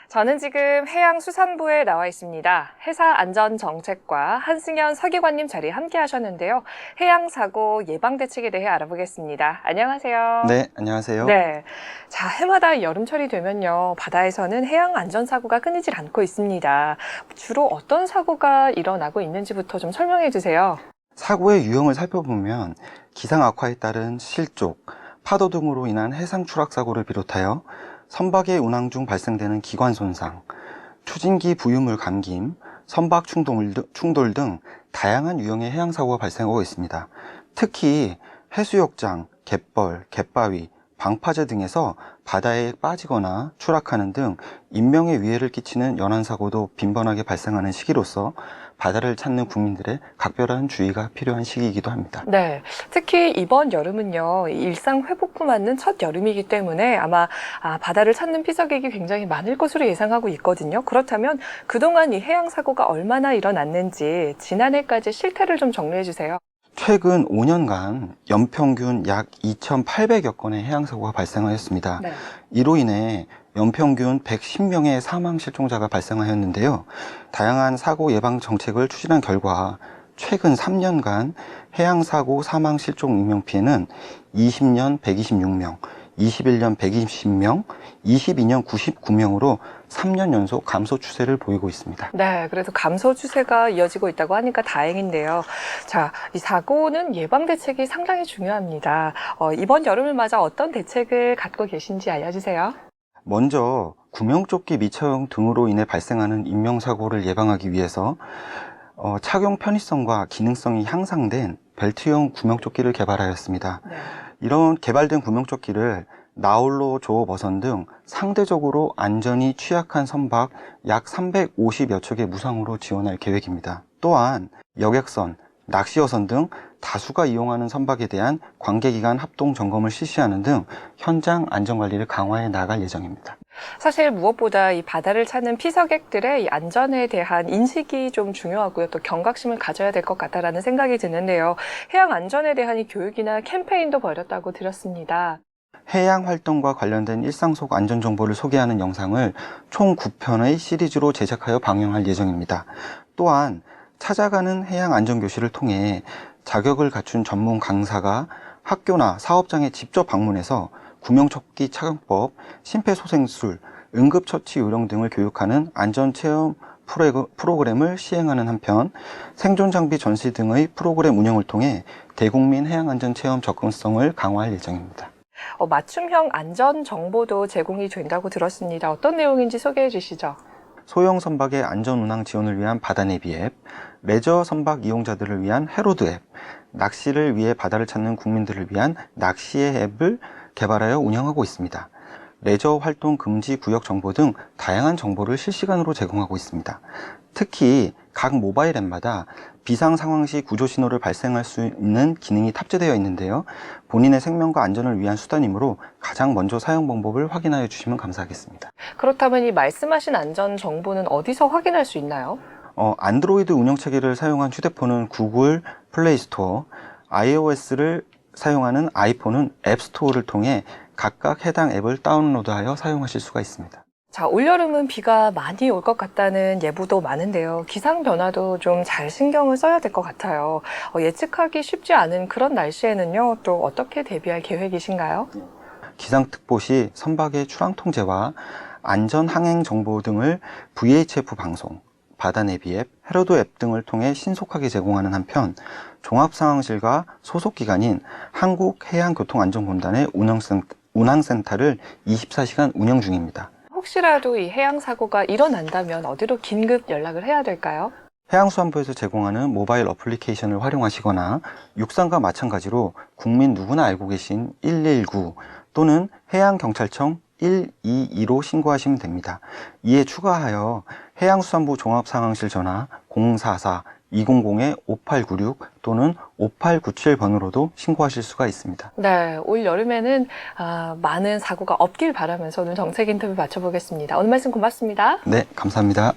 저는 지금 해양수산부에 나와 있습니다. 해사안전정책과 한승현 서기관님 자리 함께 하셨는데요. 해양사고 예방대책에 대해 알아보겠습니다. 안녕하세요. 네, 안녕하세요. 네. 자, 해마다 여름철이 되면요. 바다에서는 해양안전사고가 끊이질 않고 있습니다. 주로 어떤 사고가 일어나고 있는지부터 좀 설명해 주세요. 사고의 유형을 살펴보면 기상 악화에 따른 실족, 파도 등으로 인한 해상 추락 사고를 비롯하여 선박의 운항 중 발생되는 기관 손상, 추진기 부유물 감김, 선박 충돌 등 다양한 유형의 해양 사고가 발생하고 있습니다. 특히 해수욕장, 갯벌, 갯바위, 방파제 등에서 바다에 빠지거나 추락하는 등 인명에 위해를 끼치는 연안 사고도 빈번하게 발생하는 시기로서 바다를 찾는 국민들의 각별한 주의가 필요한 시기이기도 합니다. 네, 특히 이번 여름은요, 일상 회복후 맞는 첫 여름이기 때문에 아마 바다를 찾는 피서객이 굉장히 많을 것으로 예상하고 있거든요. 그렇다면 그동안 이 해양 사고가 얼마나 일어났는지 지난해까지 실태를 좀 정리해 주세요. 최근 5년간 연평균 약 2,800여 건의 해양사고가 발생하였습니다. 네. 이로 인해 연평균 110명의 사망 실종자가 발생하였는데요. 다양한 사고 예방 정책을 추진한 결과 최근 3년간 해양사고 사망 실종 인명 피해는 20년 126명, 21년 120명, 22년 99명으로 3년 연속 감소 추세를 보이고 있습니다. 네, 그래서 감소 추세가 이어지고 있다고 하니까 다행인데요. 자, 이 사고는 예방 대책이 상당히 중요합니다. 이번 여름을 맞아 어떤 대책을 갖고 계신지 알려주세요. 먼저 구명조끼 미착용 등으로 인해 발생하는 인명사고를 예방하기 위해서 착용 편의성과 기능성이 향상된 벨트형 구명조끼를 개발하였습니다. 네. 이런 개발된 구명조끼를 나홀로, 조업어선 등 상대적으로 안전이 취약한 선박 약 350여 척의 무상으로 지원할 계획입니다. 또한 여객선, 낚시어선 등 다수가 이용하는 선박에 대한 관계기간 합동 점검을 실시하는 등 현장 안전관리를 강화해 나갈 예정입니다. 사실 무엇보다 이 바다를 찾는 피서객들의 이 안전에 대한 인식이 좀 중요하고요. 또 경각심을 가져야 될 것 같다라는 생각이 드는데요. 해양 안전에 대한 이 교육이나 캠페인도 벌였다고 들었습니다. 해양 활동과 관련된 일상 속 안전 정보를 소개하는 영상을 총 9편의 시리즈로 제작하여 방영할 예정입니다. 또한 찾아가는 해양 안전 교실을 통해 자격을 갖춘 전문 강사가 학교나 사업장에 직접 방문해서 구명조끼 착용법, 심폐소생술, 응급처치 요령 등을 교육하는 안전체험 프로그램을 시행하는 한편 생존장비 전시 등의 프로그램 운영을 통해 대국민 해양안전체험 접근성을 강화할 예정입니다. 맞춤형 안전 정보도 제공이 된다고 들었습니다. 어떤 내용인지 소개해 주시죠. 소형 선박의 안전 운항 지원을 위한 바다내비 앱, 레저 선박 이용자들을 위한 해로드 앱, 낚시를 위해 바다를 찾는 국민들을 위한 낚시의 앱을 개발하여 운영하고 있습니다. 레저 활동 금지 구역 정보 등 다양한 정보를 실시간으로 제공하고 있습니다. 특히 각 모바일 앱마다 비상 상황 시 구조 신호를 발생할 수 있는 기능이 탑재되어 있는데요. 본인의 생명과 안전을 위한 수단이므로 가장 먼저 사용 방법을 확인하여 주시면 감사하겠습니다. 그렇다면 이 말씀하신 안전 정보는 어디서 확인할 수 있나요? 안드로이드 운영체계를 사용한 휴대폰은 구글 플레이 스토어, iOS를 사용하는 아이폰은 앱스토어를 통해 각각 해당 앱을 다운로드하여 사용하실 수가 있습니다. 자, 올여름은 비가 많이 올 것 같다는 예보도 많은데요. 기상 변화도 좀 잘 신경을 써야 될 것 같아요. 예측하기 쉽지 않은 그런 날씨에는요, 또 어떻게 대비할 계획이신가요? 기상특보 시 선박의 출항 통제와 안전 항행 정보 등을 VHF 방송, 바다내비 앱, 해로드 앱 등을 통해 신속하게 제공하는 한편 종합상황실과 소속기관인 한국해양교통안전공단의 운항센터를 24시간 운영 중입니다. 혹시라도 이 해양 사고가 일어난다면 어디로 긴급 연락을 해야 될까요? 해양수산부에서 제공하는 모바일 어플리케이션을 활용하시거나 육상과 마찬가지로 국민 누구나 알고 계신 119 또는 해양경찰청 122로 신고하시면 됩니다. 이에 추가하여 해양수산부 종합상황실 전화 044-200-5896 또는 5897번으로도 신고하실 수가 있습니다. 네, 올 여름에는 많은 사고가 없길 바라면서 오늘 정책 인터뷰 마쳐보겠습니다. 오늘 말씀 고맙습니다. 네, 감사합니다.